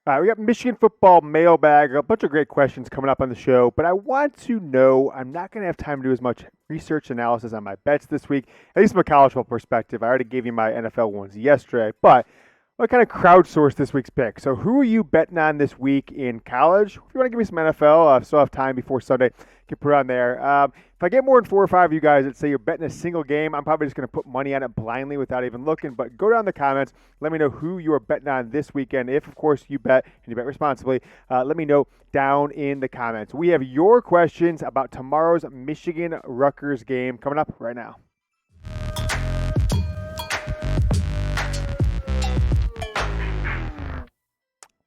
All right, we got Michigan football mailbag, a bunch of great questions coming up on the show, but I want to know I'm not going to have time to do as much research analysis on my bets this week, at least from a college football perspective. I already gave you my NFL ones yesterday, but I kind of crowdsource this week's pick. So who are you betting on this week in college? If you want to give me some NFL, I still have time before Sunday. You can put it on there. If I get more than 4 or 5 of you guys that say you're betting a single game, I'm probably just going to put money on it blindly without even looking. But go down in the comments. Let me know who you are betting on this weekend. If, of course, you bet and you bet responsibly, let me know down in the comments. We have your questions about tomorrow's Michigan-Rutgers game coming up right now.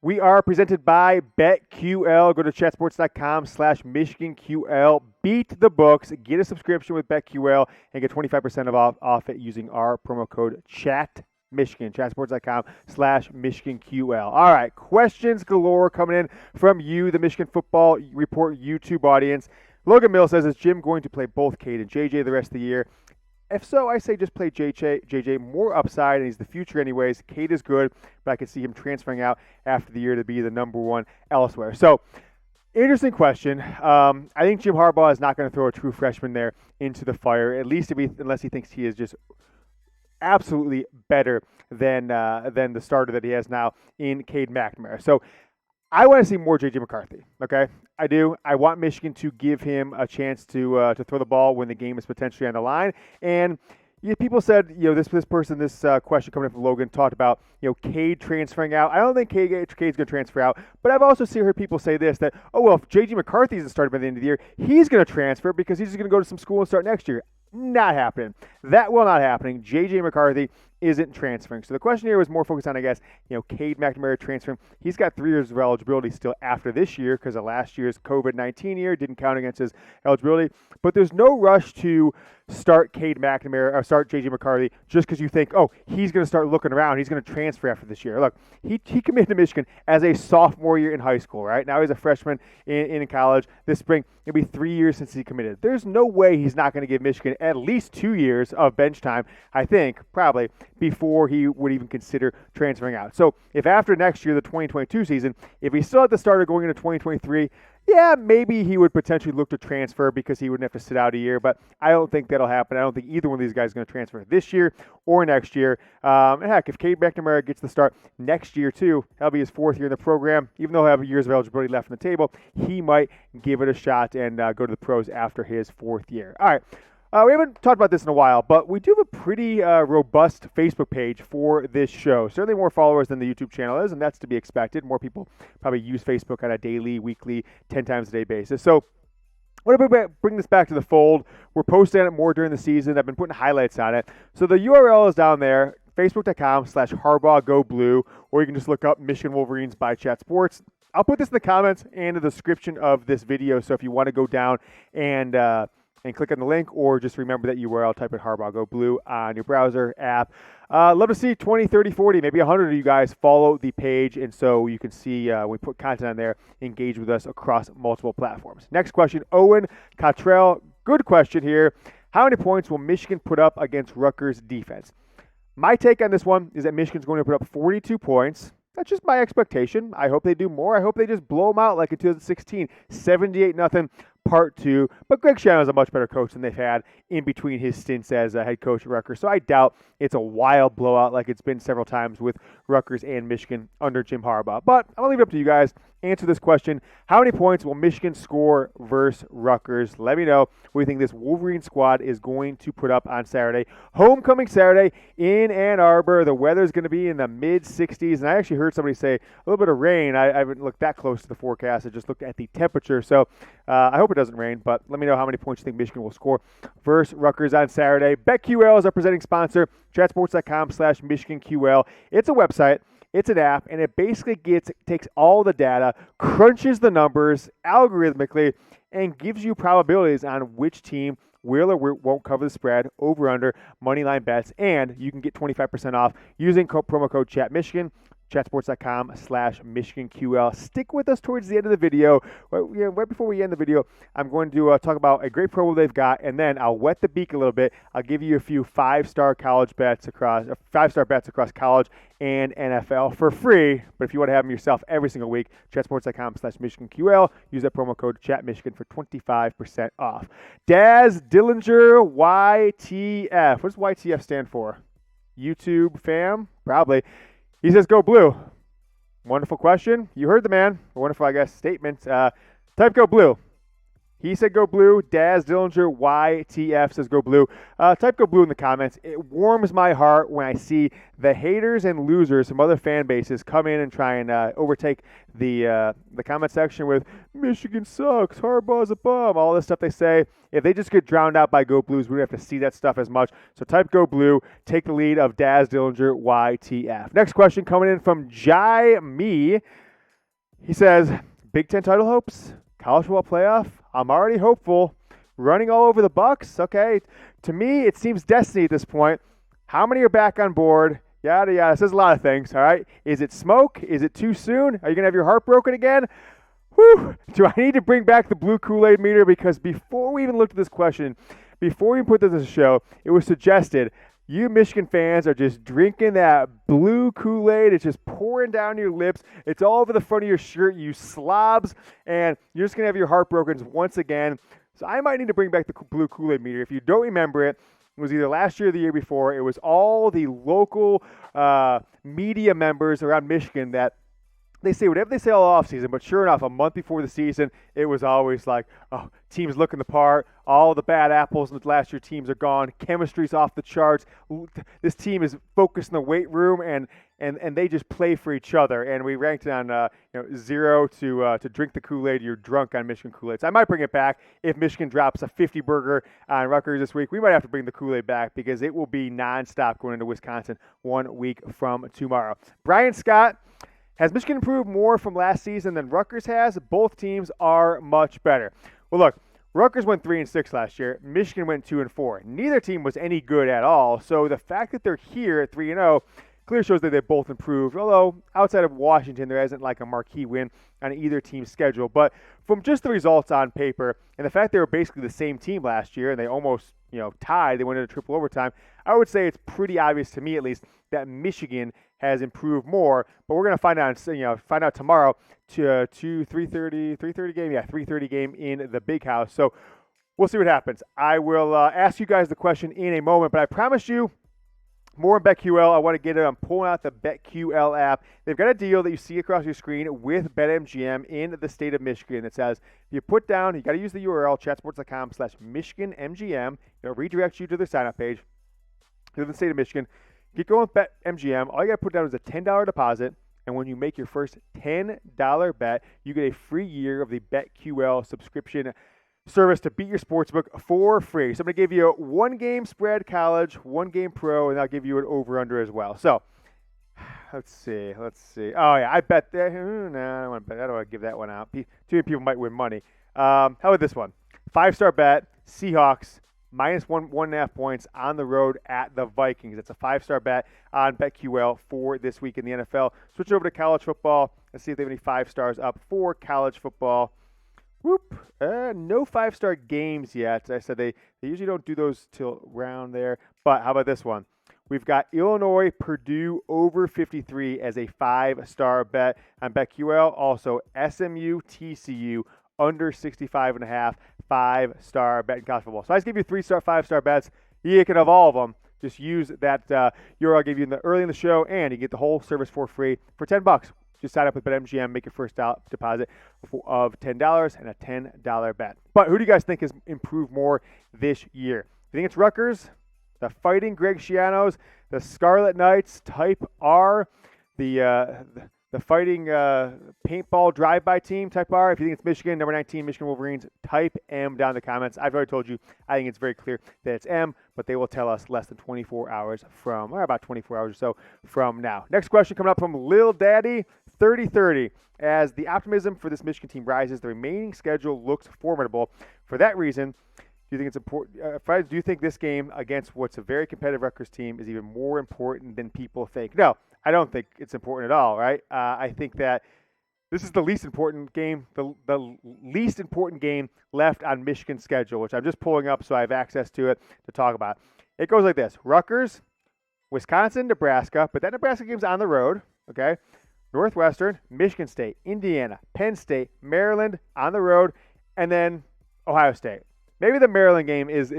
We are presented by BetQL. Go to chatsports.com/MichiganQL. Beat the books. Get a subscription with BetQL and get 25% off it using our promo code CHATMichigan. Chatsports.com/MichiganQL. All right, questions galore coming in from you, the Michigan Football Report YouTube audience. Logan Mill says, is Jim going to play both Cade and J.J. the rest of the year? If so, I say just play J.J. More upside, and he's the future anyways. Cade is good, but I could see him transferring out after the year to be the number one elsewhere. So, interesting question. I think Jim Harbaugh is not going to throw a true freshman there into the fire, at least unless he thinks he is just absolutely better than the starter that he has now in Cade McNamara. So, I want to see more J.J. McCarthy, okay? I do. I want Michigan to give him a chance to throw the ball when the game is potentially on the line. And people said, this question coming from Logan talked about, Cade transferring out. I don't think Cade's going to transfer out, but I've also heard people say this, that, if J.J. McCarthy isn't started by the end of the year, he's going to transfer because he's just going to go to some school and start next year. Not happening. That will not happening. J.J. McCarthy isn't transferring. So the question here was more focused on, I guess, Cade McNamara transferring. He's got 3 years of eligibility still after this year because of last year's COVID-19 year. Didn't count against his eligibility. But there's no rush to start Cade McNamara or start J.J. McCarthy just because you think, he's going to start looking around. He's going to transfer after this year. Look, he committed to Michigan as a sophomore year in high school, right? Now he's a freshman in college. This spring, it'll be 3 years since he committed. There's no way he's not going to give Michigan at least 2 years of bench time, I think, probably, before he would even consider transferring out. So if after next year, the 2022 season, if he's still at the starter going into 2023, yeah, maybe he would potentially look to transfer because he wouldn't have to sit out a year, but I don't think that'll happen. I don't think either one of these guys is going to transfer this year or next year. Heck, if Cade McNamara gets the start next year too, that'll be his 4th year in the program. Even though he'll have years of eligibility left on the table, he might give it a shot and go to the pros after his 4th year. All right. We haven't talked about this in a while, but we do have a pretty robust Facebook page for this show. Certainly more followers than the YouTube channel is, and that's to be expected. More people probably use Facebook on a daily, weekly, 10 times a day basis. So I want to bring this back to the fold. We're posting on it more during the season. I've been putting highlights on it. So the URL is down there, facebook.com/HarbaughGoBlue, or you can just look up Michigan Wolverines by Chat Sports. I'll put this in the comments and the description of this video, so if you want to go down and click on the link, or just remember that URL, type in Harbaugh Go Blue on your browser app. Love to see 20, 30, 40, maybe 100 of you guys follow the page, and so you can see when we put content on there, engage with us across multiple platforms. Next question, Owen Cottrell. Good question here. How many points will Michigan put up against Rutgers defense? My take on this one is that Michigan's going to put up 42 points. That's just my expectation. I hope they do more. I hope they just blow them out like in 2016, 78-0. Part 2, but Greg Schiano is a much better coach than they've had in between his stints as a head coach at Rutgers. So I doubt it's a wild blowout like it's been several times with Rutgers and Michigan under Jim Harbaugh. But I'm going to leave it up to you guys. Answer this question. How many points will Michigan score versus Rutgers? Let me know what you think this Wolverine squad is going to put up on Saturday. Homecoming Saturday in Ann Arbor. The weather is going to be in the mid-60s. And I actually heard somebody say a little bit of rain. I haven't looked that close to the forecast. I just looked at the temperature. So I hope it doesn't rain. But let me know how many points you think Michigan will score versus Rutgers on Saturday. BetQL is our presenting sponsor. Chatsports.com/MichiganQL. It's a website. It's an app, and it basically takes all the data, crunches the numbers algorithmically, and gives you probabilities on which team will or won't cover the spread, over, under, money line bets, and you can get 25% off using promo code ChatMichigan. chatsports.com/MichiganQL. Stick with us towards the end of the video. Right before we end the video, I'm going to talk about a great promo they've got, and then I'll wet the beak a little bit. I'll give you a few five-star bets across college and NFL for free. But if you want to have them yourself every single week, chatsports.com/MichiganQL. Use that promo code ChatMichigan for 25% off. DAZ Dillinger YTF. What does YTF stand for? YouTube fam? Probably. He says, go blue. Wonderful question. You heard the man. A wonderful, I guess, statement. Type go blue. He said go blue. DAZ Dillinger YTF says go blue. Type go blue in the comments. It warms my heart when I see the haters and losers from other fan bases come in and try and overtake the comment section with Michigan sucks, Harbaugh's a bum, all this stuff they say. If they just get drowned out by go blues, we don't have to see that stuff as much. So type go blue. Take the lead of DAZ Dillinger YTF. Next question coming in from Jai Me. He says, Big Ten title hopes? College football playoff? I'm already hopeful. Running all over the Bucks? Okay. To me, it seems destiny at this point. How many are back on board? Yada, yada. It says a lot of things, all right? Is it smoke? Is it too soon? Are you going to have your heart broken again? Whew. Do I need to bring back the blue Kool-Aid meter? Because before we even looked at this question, before we put this as a show, it was suggested you Michigan fans are just drinking that blue Kool-Aid. It's just pouring down your lips. It's all over the front of your shirt, you slobs, and you're just going to have your heart broken once again. So I might need to bring back the blue Kool-Aid meter. If you don't remember it, it was either last year or the year before. It was all the local media members around Michigan that they say whatever they say all offseason, but sure enough, a month before the season, it was always like, oh, teams looking the part. All the bad apples in the last year teams are gone. Chemistry's off the charts. This team is focused in the weight room, and they just play for each other. And we ranked on 0 to drink the Kool-Aid. You're drunk on Michigan Kool-Aid. So I might bring it back if Michigan drops a 50 burger on Rutgers this week. We might have to bring the Kool-Aid back because it will be nonstop going into Wisconsin 1 week from tomorrow. Brian Scott. Has Michigan improved more from last season than Rutgers has? Both teams are much better. Well, look, Rutgers went 3-6 last year. Michigan went 2-4. Neither team was any good at all. So the fact that they're here at 3-0 clearly shows that they both improved. Although outside of Washington, there isn't like a marquee win on either team's schedule. But from just the results on paper and the fact they were basically the same team last year and they almost tied, they went into triple overtime, I would say it's pretty obvious to me at least that Michigan has improved more. But we're going to find out tomorrow to 3:30 game. Yeah, 3:30 game in the Big House. So we'll see what happens. I will ask you guys the question in a moment, but I promise you more on BetQL. I want to get it. I'm pulling out the BetQL app. They've got a deal that you see across your screen with BetMGM in the state of Michigan that says if you put down, you got to use the URL chatsports.com/MichiganMGM. It'll redirect you to their sign-up page to the state of Michigan. Get going with BetMGM. All you got to put down is a $10 deposit, and when you make your first $10 bet, you get a free year of the BetQL subscription service to beat your sportsbook for free. So I'm going to give you a one-game spread college, one-game pro, and I'll give you an over-under as well. So let's see. Oh, yeah, I bet there. No, I don't want to bet. I don't want to give that one out. Too many people might win money. How about this one? 5-star bet, Seahawks, minus 1.5 points on the road at the Vikings. It's a 5-star bet on BetQL for this week in the NFL. Switch over to college football. Let's see if they have any 5 stars up for college football. Whoop. No 5-star games yet. I said they usually don't do those till around there. But how about this one? We've got Illinois, Purdue over 53 as a 5-star bet on BetQL. Also, SMU, TCU under 65.5, 5-star bet in college football. So I just give you 3-star, 5-star bets. You can have all of them. Just use that URL I gave you early in the show, and you get the whole service for free for $10. Just sign up with BetMGM, make your first deposit of $10 and a $10 bet. But who do you guys think has improved more this year? You think it's Rutgers, the Fighting Greg Schianos, the Scarlet Knights, Type R, the Fighting Paintball Drive-By Team, Type R? If you think it's Michigan, number 19, Michigan Wolverines, type M down in the comments. I've already told you, I think it's very clear that it's M, but they will tell us less than 24 hours from, or about 24 hours or so from now. Next question coming up from Lil Daddy, 3030. As the optimism for this Michigan team rises, the remaining schedule looks formidable. For that reason, do you think it's important? Do you think this game against what's a very competitive Rutgers team is even more important than people think? No, I don't think it's important at all, right? I think that this is the least important game, the least important game left on Michigan's schedule, which I'm just pulling up so I have access to it to talk about. It goes like this: Rutgers, Wisconsin, Nebraska, but that Nebraska game's on the road, okay? Northwestern, Michigan State, Indiana, Penn State, Maryland on the road, and then Ohio State. Maybe the Maryland game is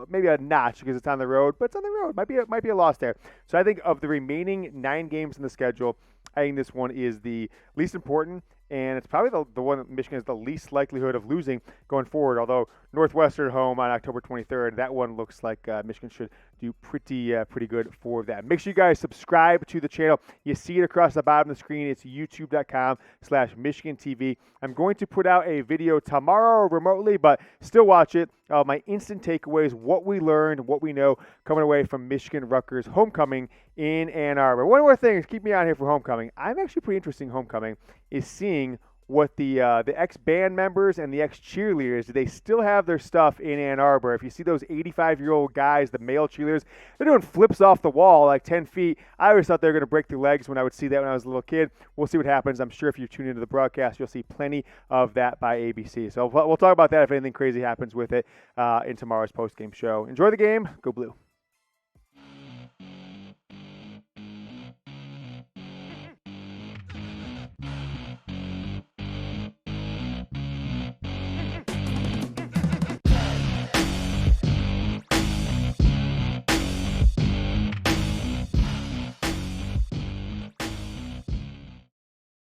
maybe a notch because it's on the road, but it's on the road. Might be a loss there. So I think of the remaining 9 games in the schedule, I think this one is the least important, and it's probably the one that Michigan has the least likelihood of losing going forward. Although Northwestern home on October 23rd, that one looks like Michigan should do pretty good for that. Make sure you guys subscribe to the channel. You see it across the bottom of the screen. It's youtube.com/Michigan TV. I'm going to put out a video tomorrow remotely, but still watch it. My instant takeaways, what we learned, what we know coming away from Michigan Rutgers homecoming in Ann Arbor. One more thing is keep me on here for homecoming. I'm actually pretty interested in homecoming is seeing what the ex-band members and the ex-cheerleaders, do they still have their stuff in Ann Arbor? If you see those 85-year-old guys, the male cheerleaders, they're doing flips off the wall like 10 feet. I always thought they were going to break their legs when I would see that when I was a little kid. We'll see what happens. I'm sure if you tune into the broadcast, you'll see plenty of that by ABC. So we'll talk about that if anything crazy happens with it in tomorrow's post-game show. Enjoy the game. Go Blue.